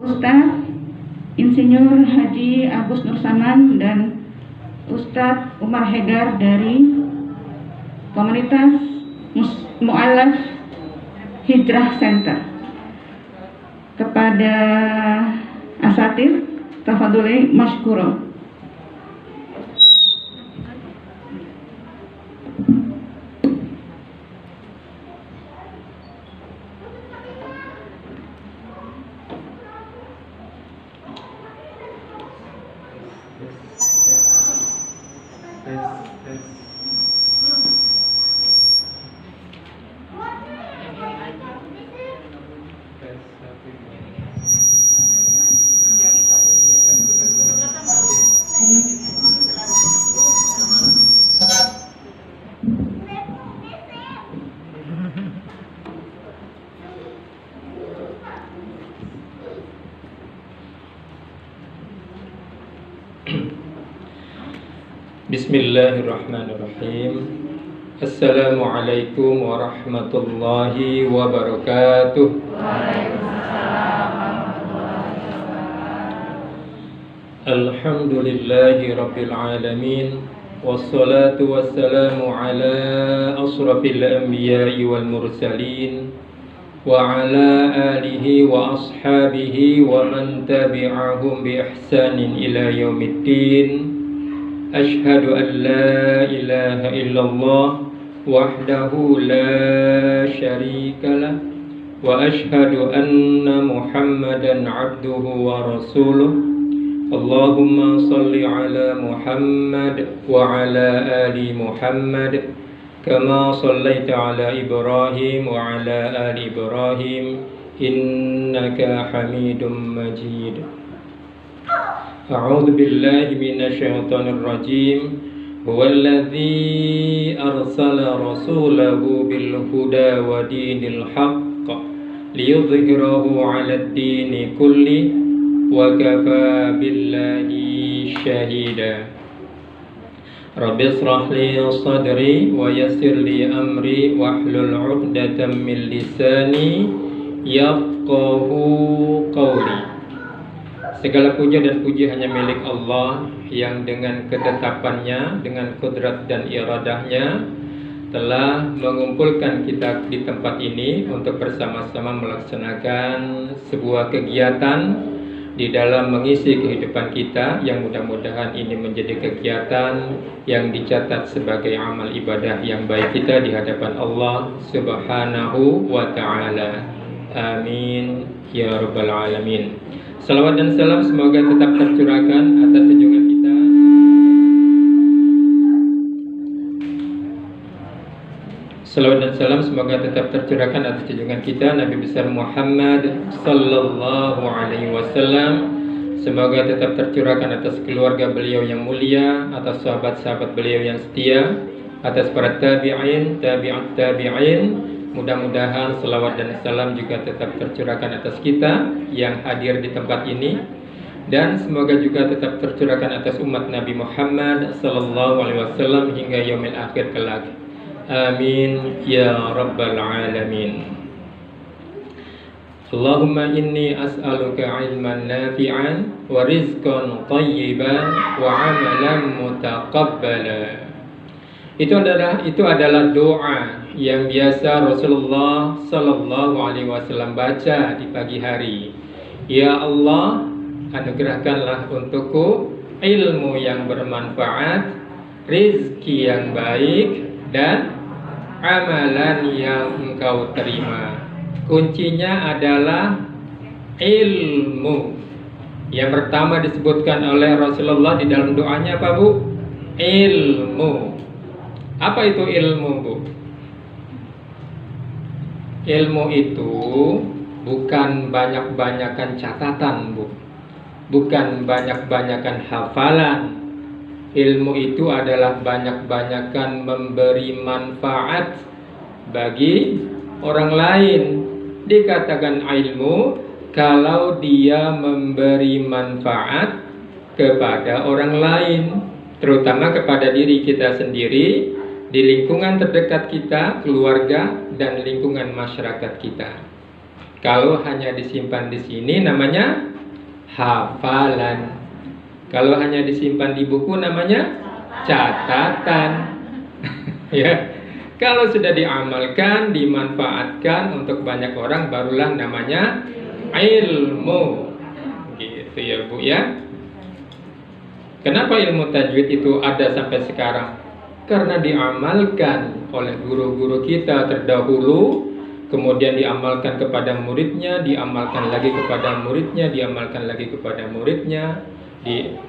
Ustadz Insinyur Haji Agus Nur Saman dan Ustadz Umar Hegar dari Komunitas Mu'allaf Hijrah Center. Kepada asatidz, tafadholi masykuro. Bismillahirrahmanirrahim. Assalamualaikum warahmatullahi wabarakatuh. Alhamdulillahi rabbil alamin. Wassalatu wassalamu ala asrafil anbiya'i wal mursalin wa ala alihi wa ashabihi wa man tabi'ahum bi ihsanin ila yaumiddin. Ashhadu an la ilaha illallah wahdahu la syarika lah wa ashhadu anna Muhammadan abduhu wa rasuluh. Allahumma salli ala Muhammad wa ala ali Muhammad kama sallaita ala Ibrahim wa ala ali Ibrahim innaka Hamidum Majid. A'udzu billahi minasyaitonir rajim. Huwallazi arsala rasulahu bil huda wa dinil haqq liyudhhirahu 'alad dini kulli wa kafa billahi shahida. Rabbi ishrah li sadri wa yassir li amri wahlul 'uqdatam min lisani yafqahu qawli. Segala puja dan puji hanya milik Allah yang dengan ketetapannya, dengan kudrat dan iradahnya telah mengumpulkan kita di tempat ini untuk bersama-sama melaksanakan sebuah kegiatan di dalam mengisi kehidupan kita yang mudah-mudahan ini menjadi kegiatan yang dicatat sebagai amal ibadah yang baik kita di hadapan Allah Subhanahu wa ta'ala. Amin ya rabbal alamin. Salawat dan salam semoga tetap tercurahkan atas junjungan kita Salawat dan salam semoga tetap tercurahkan atas junjungan kita Nabi besar Muhammad sallallahu alaihi wasallam. Semoga tetap tercurahkan atas keluarga beliau yang mulia, atas sahabat-sahabat beliau yang setia, atas para tabi'in, tabi'at tabi'in. Mudah-mudahan selawat dan salam juga tetap tercurahkan atas kita yang hadir di tempat ini, dan semoga juga tetap tercurahkan atas umat Nabi Muhammad sallallahu alaihi wasallam hingga yaumil akhir kelak. Amin ya rabbal alamin. Allahumma inni as'aluka ilman nafi'an wa rizqan thayyiban wa amalan mutaqabbala. Itu adalah doa yang biasa Rasulullah sallallahu alaihi wasallam baca di pagi hari. Ya Allah, anugerahkanlah untukku ilmu yang bermanfaat, rizki yang baik, dan amalan yang Engkau terima. Kuncinya adalah ilmu. Yang pertama disebutkan oleh Rasulullah di dalam doanya apa, Bu? Ilmu. Apa itu ilmu, Bu? Ilmu itu bukan banyak-banyakan catatan, Bu. Bukan banyak-banyakan hafalan. Ilmu itu adalah banyak-banyakan memberi manfaat bagi orang lain. Dikatakan ilmu kalau dia memberi manfaat kepada orang lain, terutama kepada diri kita sendiri, di lingkungan terdekat kita, keluarga, dan lingkungan masyarakat kita. Kalau hanya disimpan di sini namanya hafalan. Kalau hanya disimpan di buku namanya catatan. Ya. Kalau sudah diamalkan, dimanfaatkan untuk banyak orang, barulah namanya ilmu. Gitu ya Bu ya. Kenapa ilmu tajwid itu ada sampai sekarang? Karena diamalkan oleh guru-guru kita terdahulu, kemudian diamalkan kepada muridnya, diamalkan lagi kepada muridnya, diamalkan lagi kepada muridnya,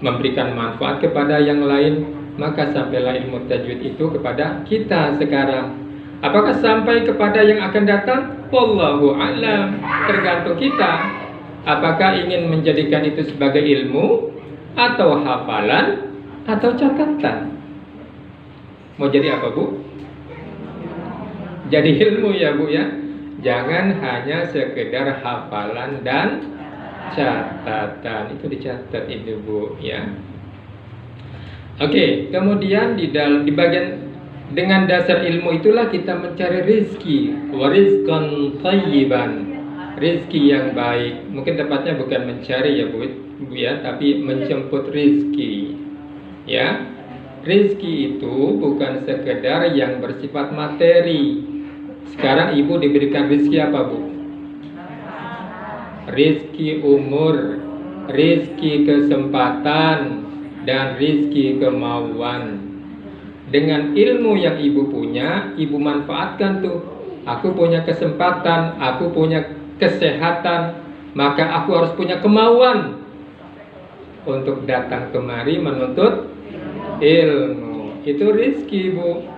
memberikan manfaat kepada yang lain. Maka sampailah ilmu tajwid itu kepada kita sekarang. Apakah sampai kepada yang akan datang? Wallahu a'lam. Tergantung kita. Apakah ingin menjadikan itu sebagai ilmu, atau hafalan, atau catatan? Mau jadi apa Bu? Jadi ilmu ya Bu ya. Jangan hanya sekedar hafalan dan catatan. Itu dicatat itu Bu ya. Oke, kemudian di bagian dengan dasar ilmu itulah kita mencari rizki, warizqan thayyiban, rizki yang baik. Mungkin tepatnya bukan mencari ya Bu ya, tapi menjemput rizki. Ya, rizki itu bukan sekedar yang bersifat materi. Sekarang Ibu diberikan rizki apa Bu? Rizki umur, rizki kesempatan, dan rizki kemauan. Dengan ilmu yang Ibu punya, Ibu manfaatkan tuh. Aku punya kesempatan, aku punya kesehatan, maka aku harus punya kemauan untuk datang kemari menuntut ilmu. Itu rizki Bu.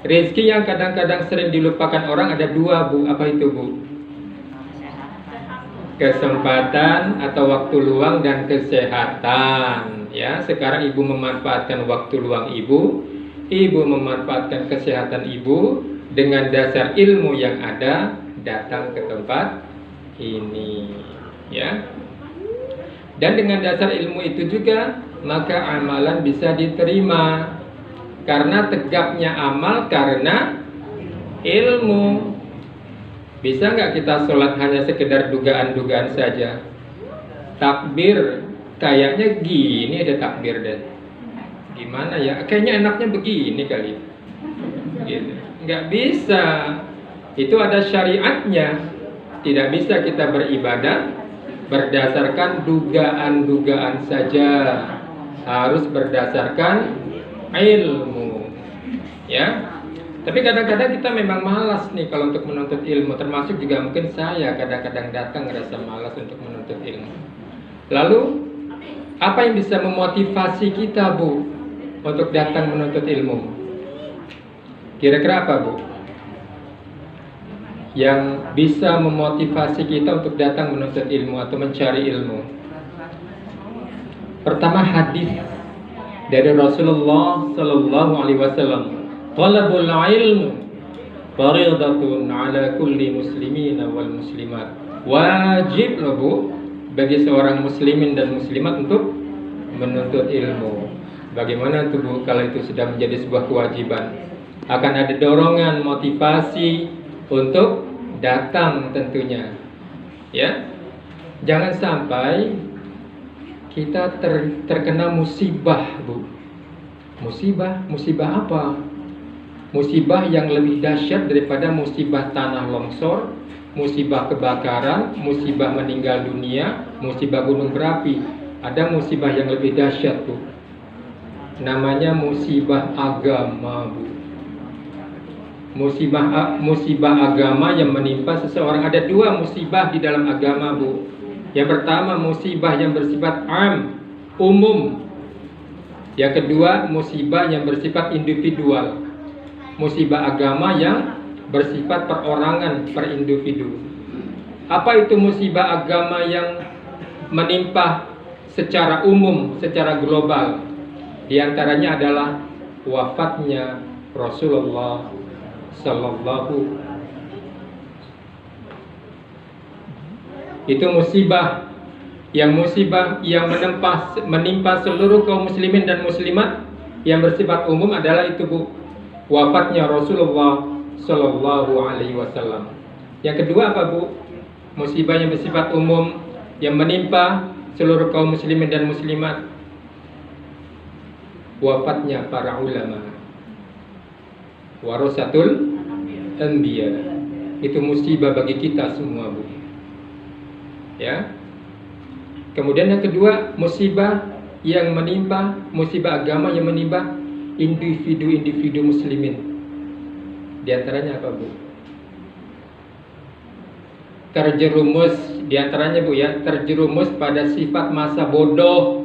Rizki yang kadang-kadang sering dilupakan orang ada dua Bu. Apa itu Bu? Kesempatan atau waktu luang dan kesehatan. Ya, sekarang Ibu memanfaatkan waktu luang Ibu memanfaatkan kesehatan Ibu dengan dasar ilmu yang ada, datang ke tempat ini, ya. Dan dengan dasar ilmu itu juga, maka amalan bisa diterima. Karena tegaknya amal karena ilmu. Bisa nggak kita sholat hanya sekedar dugaan-dugaan saja? Takbir, kayaknya gini ada takbir deh. Gimana ya? Kayaknya enaknya begini kali. Gitu. Nggak bisa. Itu ada syariatnya. Tidak bisa kita beribadah berdasarkan dugaan-dugaan saja. Harus berdasarkan ilmu. Ya. Tapi kadang-kadang kita memang malas nih kalau untuk menuntut ilmu. Termasuk juga mungkin saya kadang-kadang datang ngerasa malas untuk menuntut ilmu. Lalu apa yang bisa memotivasi kita Bu untuk datang menuntut ilmu? Kira-kira apa Bu yang bisa memotivasi kita untuk datang menuntut ilmu atau mencari ilmu? Pertama, hadis dari Rasulullah Sallallahu Alaihi Wasallam, talabul ilmu faridatun ala kulli muslimina wal muslimat. Wajib loh Bu bagi seorang muslimin dan muslimat untuk menuntut ilmu. Bagaimana tuh Bu kalau itu sudah menjadi sebuah kewajiban? Akan ada dorongan, motivasi untuk datang tentunya. Ya. Jangan sampai kita terkena musibah, Bu. Musibah apa? Musibah yang lebih dahsyat daripada musibah tanah longsor, musibah kebakaran, musibah meninggal dunia, musibah gunung berapi. Ada musibah yang lebih dahsyat Bu. Namanya musibah agama Bu. Musibah agama yang menimpa seseorang. Ada dua musibah di dalam agama Bu. Yang pertama musibah yang bersifat umum. Yang kedua musibah yang bersifat individual. Musibah agama yang bersifat perorangan, per individu. Apa itu musibah agama yang menimpa secara umum, secara global? Di antaranya adalah wafatnya Rasulullah Sallallahu. Itu musibah yang menimpa seluruh kaum muslimin dan muslimat yang bersifat umum adalah itu Bu, wafatnya Rasulullah Sallallahu Alaihi Wasallam. Yang kedua apa Bu? Musibah yang bersifat umum yang menimpa seluruh kaum muslimin dan muslimat, wafatnya para ulama, warasatul anbiya. Itu musibah bagi kita semua, Bu. Ya. Kemudian yang kedua, musibah yang menimpa, musibah agama yang menimpa individu-individu muslimin. Di antaranya apa, Bu? Terjerumus, di antaranya, Bu, ya, terjerumus pada sifat masa bodoh.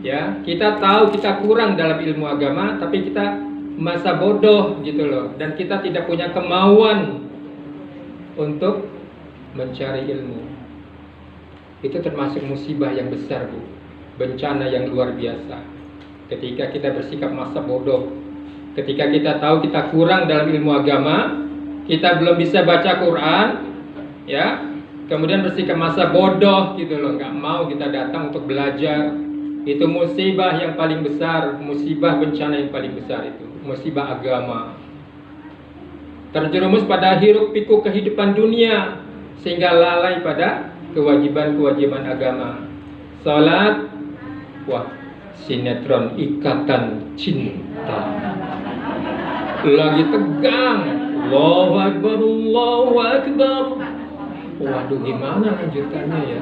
Ya, kita tahu kita kurang dalam ilmu agama, tapi kita masa bodoh gitu loh, dan kita tidak punya kemauan untuk mencari ilmu. Itu termasuk musibah yang besar, Bu. Bencana yang luar biasa. Ketika kita bersikap masa bodoh, ketika kita tahu kita kurang dalam ilmu agama, kita belum bisa baca Quran, ya, kemudian bersikap masa bodoh gitu loh, nggak mau kita datang untuk belajar. Itu musibah yang paling besar, musibah bencana yang paling besar, itu musibah agama. Terjerumus pada hiruk pikuk kehidupan dunia sehingga lalai pada kewajiban-kewajiban agama. Salat, wah, sinetron Ikatan Cinta lagi tegang, Allahu Akbar, Allahu Akbar. Waduh, gimana lanjutannya ya?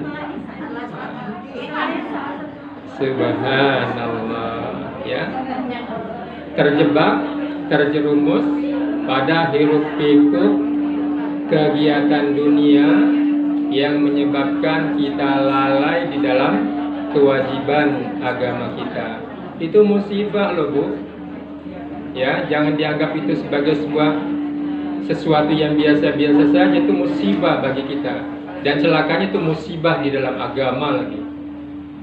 Subhanallah, ya. Terjebak, terjerumus pada hiruk pikuk kegiatan dunia yang menyebabkan kita lalai di dalam kewajiban agama kita. Itu musibah loh, Bu. Ya, jangan dianggap itu sebagai sesuatu yang biasa-biasa saja. Itu musibah bagi kita. Dan celakanya itu musibah di dalam agama lagi.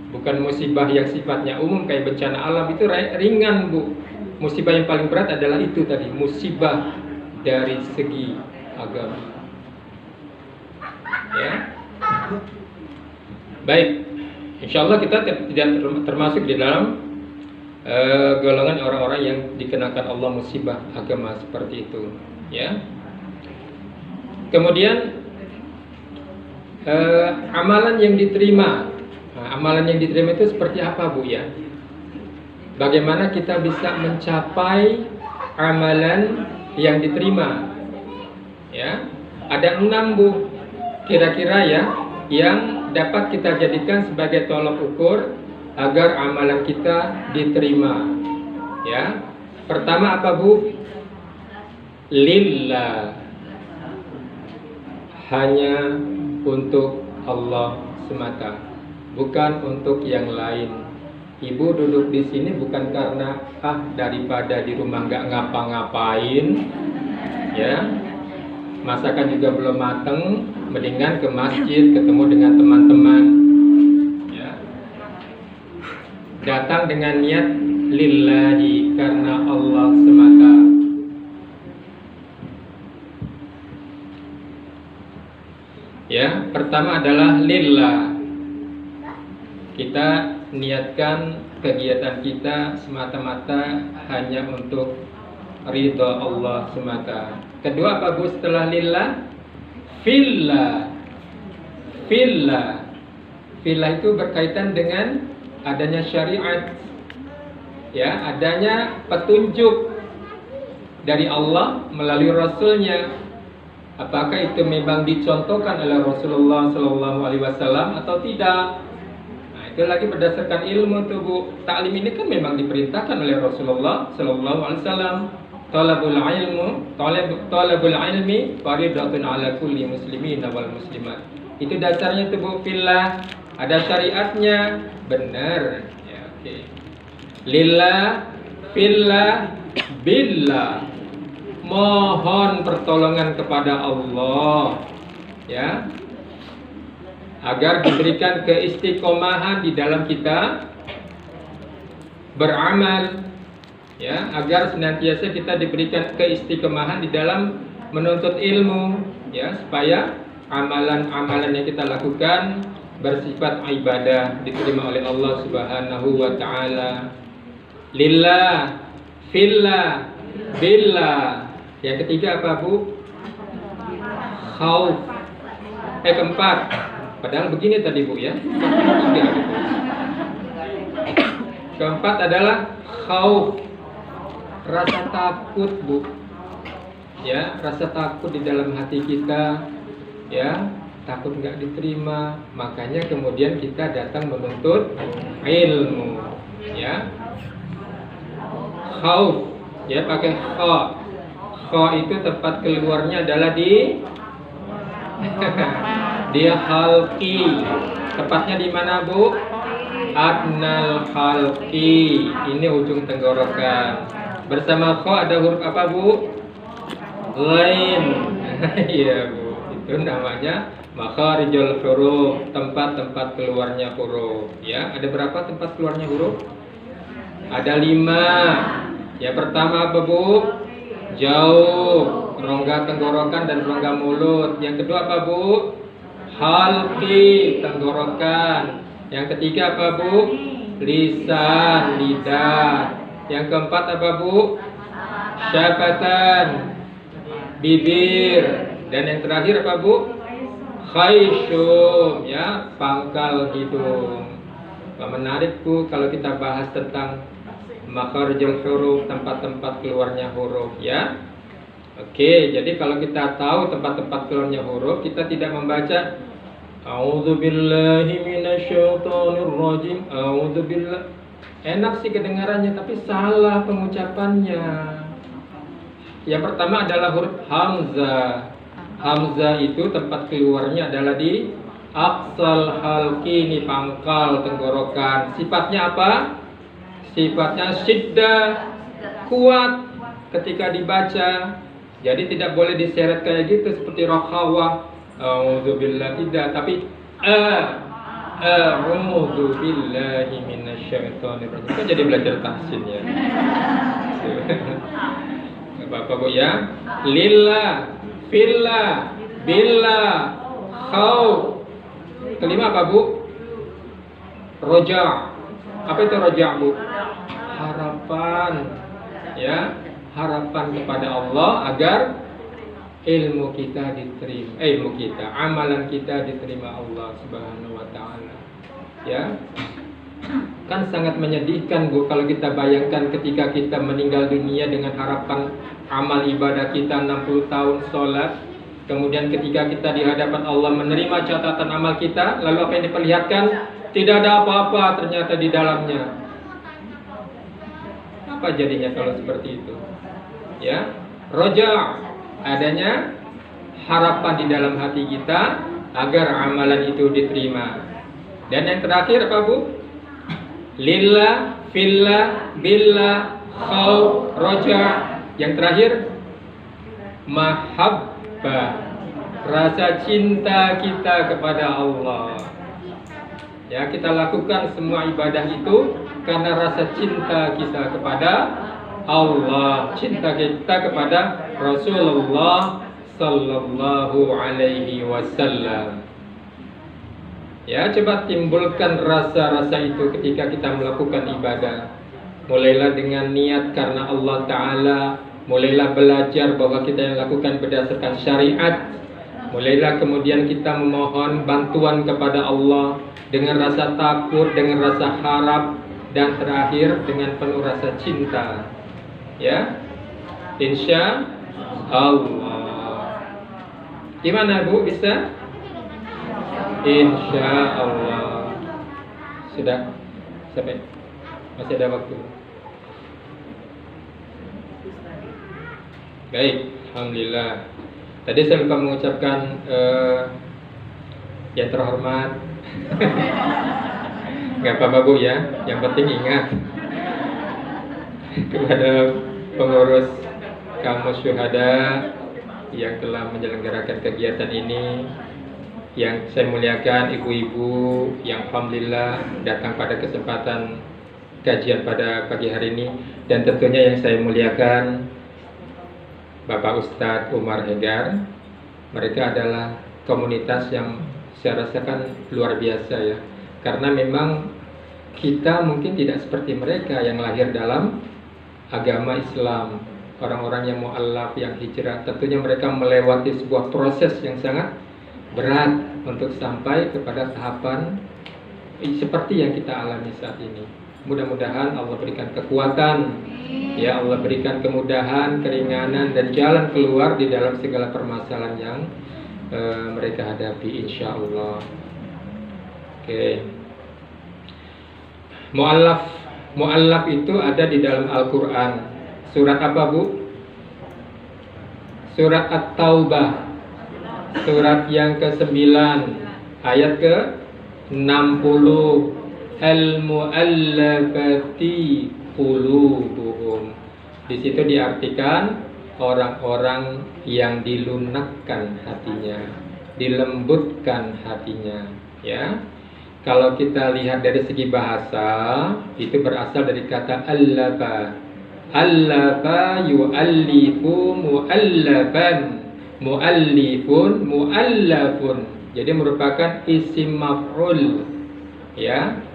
Bukan musibah yang sifatnya umum kayak bencana alam, itu ringan, Bu. Musibah yang paling berat adalah itu tadi, musibah dari segi agama. Ya. Baik, insya Allah kita tidak termasuk di dalam golongan orang-orang yang dikenakan Allah musibah agama seperti itu. Ya. Kemudian amalan yang diterima. Nah, amalan yang diterima itu seperti apa, Bu, ya? Bagaimana kita bisa mencapai amalan yang diterima? Ya, ada 6, Bu, kira-kira ya, yang dapat kita jadikan sebagai tolok ukur agar amalan kita diterima. Ya, pertama apa, Bu? Lillah, hanya untuk Allah semata, bukan untuk yang lain. Ibu duduk di sini bukan karena daripada di rumah nggak ngapa-ngapain, ya, masakan juga belum mateng, mendingan ke masjid ketemu dengan teman-teman, ya, datang dengan niat lillahi, karena Allah semata. Ya, pertama adalah lillah. Kita niatkan kegiatan kita semata-mata hanya untuk ridha Allah semata. Kedua apa, Bu, setelah lillah? Fillah. Fillah. Fillah itu berkaitan dengan adanya syariat. Ya, adanya petunjuk dari Allah melalui Rasulnya. Apakah itu memang dicontohkan oleh Rasulullah SAW atau tidak? Nah, itu lagi berdasarkan ilmu tuh, Bu. Ta'lim ini kan memang diperintahkan oleh Rasulullah SAW. Talabul ilmi faridatun ala kulli muslimin wal muslimat. Itu dasarnya tuh, Bu, fillah. Ada syariatnya, benar. Ya, oke. Lillah, fillah, billah. Mohon pertolongan kepada Allah, ya, agar diberikan keistiqomahan di dalam kita beramal, ya, agar senantiasa kita diberikan keistiqomahan di dalam menuntut ilmu, ya, supaya amalan-amalan yang kita lakukan bersifat ibadah, diterima oleh Allah Subhanahu wa taala. Lillah, fillah, billah. Yang ketiga apa, Bu? Khauf. Keempat, Padahal begini tadi Bu ya. Enggak, gitu. Keempat adalah khauf, rasa takut Bu. Ya, rasa takut di dalam hati kita, ya, takut nggak diterima, makanya kemudian kita datang menuntut ilmu, ya. Khauf, ya pakai kha. Kha itu tempat keluarnya adalah di dia halqi. Tepatnya di mana Bu? Adnal halqi. Ini ujung tenggorokan. Bersama kha ada huruf apa Bu? Ghain. Iya Bu. Itu namanya makharijul huruf, tempat-tempat keluarnya huruf. Ya, ada berapa tempat keluarnya huruf? Ada 5. Yang pertama apa Bu? Jauh, rongga tenggorokan dan rongga mulut. Yang kedua apa Bu? Halqi, tenggorokan. Yang ketiga apa Bu? Lisan, lidah. Yang keempat apa Bu? Syafatan, bibir. Dan yang terakhir apa Bu? Khayshum, ya, pangkal hidung. Menarik Bu kalau kita bahas tentang makharijul huruf, tempat-tempat keluarnya huruf, ya. Oke, jadi kalau kita tahu tempat-tempat keluarnya huruf, kita tidak membaca A'udzubillahi minasyaitonirrajim. A'udzubillah. Enak sih kedengarannya, tapi salah pengucapannya. Yang pertama adalah huruf hamzah. Hamzah itu tempat keluarnya adalah di aqsal halqi, ini pangkal tenggorokan. Sifatnya apa? Sifatnya syiddah, kuat ketika dibaca. Jadi tidak boleh diseret kayak gitu seperti rakhawah. A'udzubillah, tidak, tapi a'udzubillahi minasyaitonirrajim. Kita jadi belajar tahsin ya. Bapak Bu ya. Lillah, fillah, billah, khauf. Kelima apa Bu? Roja. Apa itu roja Bu? Harapan, ya, harapan kepada Allah agar ilmu kita diterima, amalan kita diterima Allah Subhanahu wa taala. Ya. Kan sangat menyedihkan Bu kalau kita bayangkan ketika kita meninggal dunia dengan harapan amal ibadah kita 60 tahun sholat, kemudian ketika kita di hadapan Allah menerima catatan amal kita, lalu apa yang diperlihatkan? Tidak ada apa-apa ternyata di dalamnya. Apa jadinya kalau seperti itu? Ya, roja, adanya harapan di dalam hati kita agar amalan itu diterima. Dan yang terakhir apa Bu? Lillah, fillah, billah, khauf, roja. Yang terakhir mahabbah, rasa cinta kita kepada Allah. Ya, kita lakukan semua ibadah itu karena rasa cinta kita kepada Allah, cinta kita kepada Rasulullah sallallahu alaihi wasallam. Ya, coba timbulkan rasa-rasa itu ketika kita melakukan ibadah. Mulailah dengan niat karena Allah Ta'ala. Mulailah belajar bahwa kita yang lakukan berdasarkan syariat. Mulailah kemudian kita memohon bantuan kepada Allah dengan rasa takut, dengan rasa harap, dan terakhir dengan penuh rasa cinta. Ya, insya Allah. Gimana Bu, bisa? Insya Allah. Sudah? Sampai? Masih ada waktu? Baik, alhamdulillah. Tadi saya lupa mengucapkan yang terhormat. Gak apa-apa Bu ya, yang penting ingat kepada pengurus Kamus Syuhada yang telah menyelenggarakan kegiatan ini, yang saya muliakan ibu-ibu yang alhamdulillah datang pada kesempatan kajian pada pagi hari ini, dan tentunya yang saya muliakan Bapak Ustadz Umar Hegar. Mereka adalah komunitas yang saya rasakan luar biasa ya, karena memang kita mungkin tidak seperti mereka yang lahir dalam agama Islam, orang-orang yang mu'allaf, yang hijrah. Tentunya mereka melewati sebuah proses yang sangat berat untuk sampai kepada tahapan seperti yang kita alami saat ini. Mudah-mudahan Allah berikan kekuatan, ya Allah berikan kemudahan, keringanan dan jalan keluar di dalam segala permasalahan yang mereka hadapi, insya Allah. Oke. Mu'allaf itu ada di dalam Al-Quran. Surat apa, Bu? Surat At-Taubah, surat yang ke-9, ayat ke-60. Al-mu'allafati qulubuhum. Di situ diartikan orang-orang yang dilunakkan hatinya, dilembutkan hatinya, ya. Kalau kita lihat dari segi bahasa, itu berasal dari kata allafa. Allafa yu'allifu mu'allafan, mu'allifun mu'allafun. Jadi merupakan isim maf'ul, ya.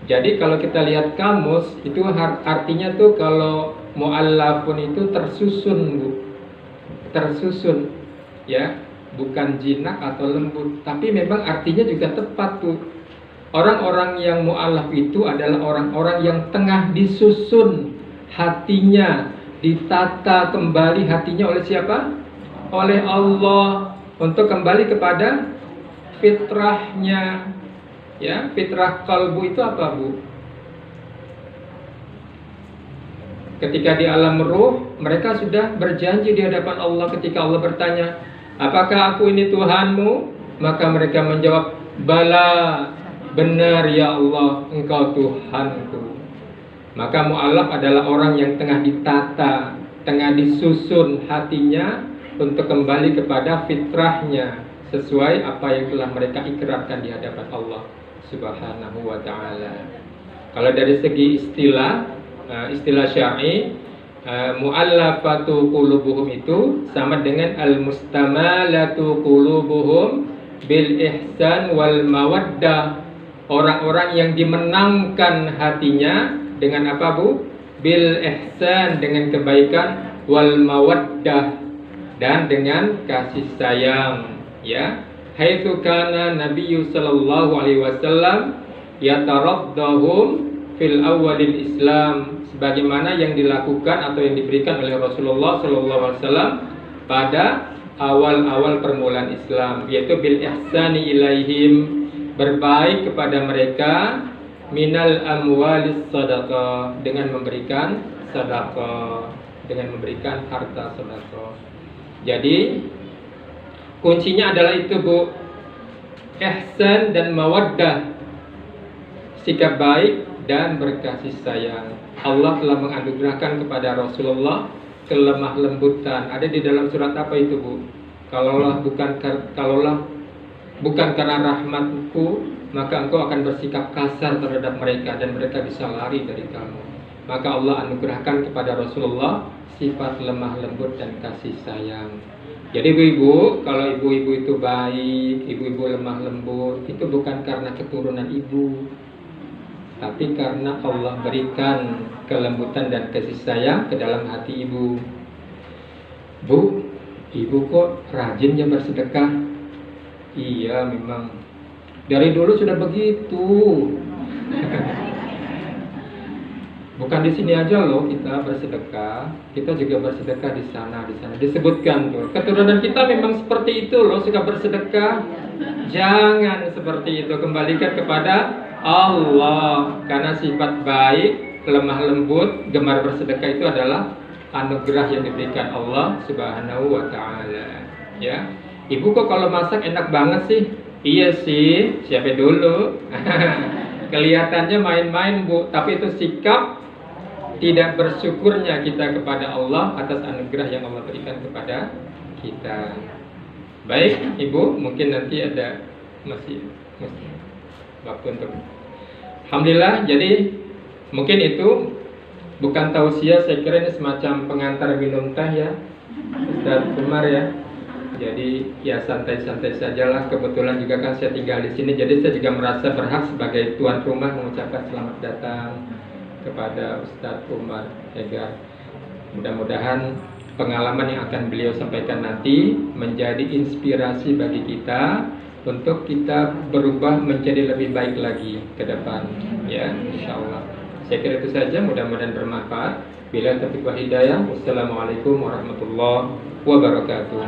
Jadi kalau kita lihat kamus, itu artinya tuh kalau mu'allafun itu tersusun, Bu. Tersusun, ya. Bukan jinak atau lembut, tapi memang artinya juga tepat tuh. Orang-orang yang mu'allaf itu adalah orang-orang yang tengah disusun hatinya, ditata kembali hatinya oleh siapa? Oleh Allah, untuk kembali kepada fitrahnya. Ya, fitrah kalbu itu apa, Bu? Ketika di alam ruh, mereka sudah berjanji di hadapan Allah. Ketika Allah bertanya, apakah aku ini Tuhanmu? Maka mereka menjawab, bala, benar ya Allah, engkau Tuhanku. Maka mu'allaf adalah orang yang tengah ditata, tengah disusun hatinya untuk kembali kepada fitrahnya, sesuai apa yang telah mereka ikrarkan di hadapan Allah Subhanahu wa ta'ala. Kalau dari segi istilah syar'i, mu'allafatu qulubuhum itu sama dengan al-mustamalatu qulubuhum bil ihsan wal mawaddah. Orang-orang yang dimenangkan hatinya dengan apa, Bu? Bil ihsan, dengan kebaikan, wal mawaddah, dan dengan kasih sayang, ya. Haitsu kana Nabi sallallahu alaihi wasallam yataraddahum fil awwalil Islam, sebagaimana yang dilakukan atau yang diberikan oleh Rasulullah sallallahu alaihi wasallam pada awal-awal permulaan Islam, yaitu bil ihsani ilaihim, berbaik kepada mereka, minal amwalis sadaqah, dengan memberikan sedekah, dengan memberikan harta sedekah. Jadi kuncinya adalah itu, Bu, ihsan dan mawaddah, sikap baik dan berkasih sayang. Allah telah menganugerahkan kepada Rasulullah kelemah lembutan. Ada di dalam surat apa itu, Bu? Kalaulah bukan karena rahmatku, maka engkau akan bersikap kasar terhadap mereka dan mereka bisa lari dari kamu. Maka Allah anugerahkan kepada Rasulullah sifat lemah lembut dan kasih sayang. Jadi ibu-ibu, kalau ibu-ibu itu baik, ibu-ibu lemah lembut, itu bukan karena keturunan ibu, tapi karena Allah berikan kelembutan dan kasih sayang ke dalam hati ibu. Bu, ibu kok rajinnya bersedekah? Iya, memang dari dulu sudah begitu. Bukan di sini aja loh kita bersedekah, kita juga bersedekah di sana. Disebutkan tuh, keturunan kita memang seperti itu loh, suka bersedekah. Jangan seperti itu, kembalikan kepada Allah, karena sifat baik, lemah lembut, gemar bersedekah itu adalah anugerah yang diberikan Allah Subhanahu wa ta'ala. Ya, ibu kok kalau masak enak banget sih? Iya sih, siapa dulu? Kelihatannya main-main, Bu, tapi itu sikap tidak bersyukurnya kita kepada Allah atas anugerah yang Allah berikan kepada kita. Baik, Ibu, mungkin nanti ada masih waktu untuk. Alhamdulillah, jadi mungkin itu bukan tausiah, saya kira ini semacam pengantar minum teh ya, Ustaz Umar ya. Jadi ya santai-santai sajalah. Kebetulan juga kan saya tinggal di sini, jadi saya juga merasa berhak sebagai tuan rumah mengucapkan selamat datang kepada Ustaz Umar Hegar. Mudah-mudahan pengalaman yang akan beliau sampaikan nanti menjadi inspirasi bagi kita untuk kita berubah menjadi lebih baik lagi ke depan, ya, insyaallah. Saya kira itu saja, mudah-mudahan bermanfaat. Bila taufiq wal hidayah, wassalamualaikum warahmatullahi wabarakatuh.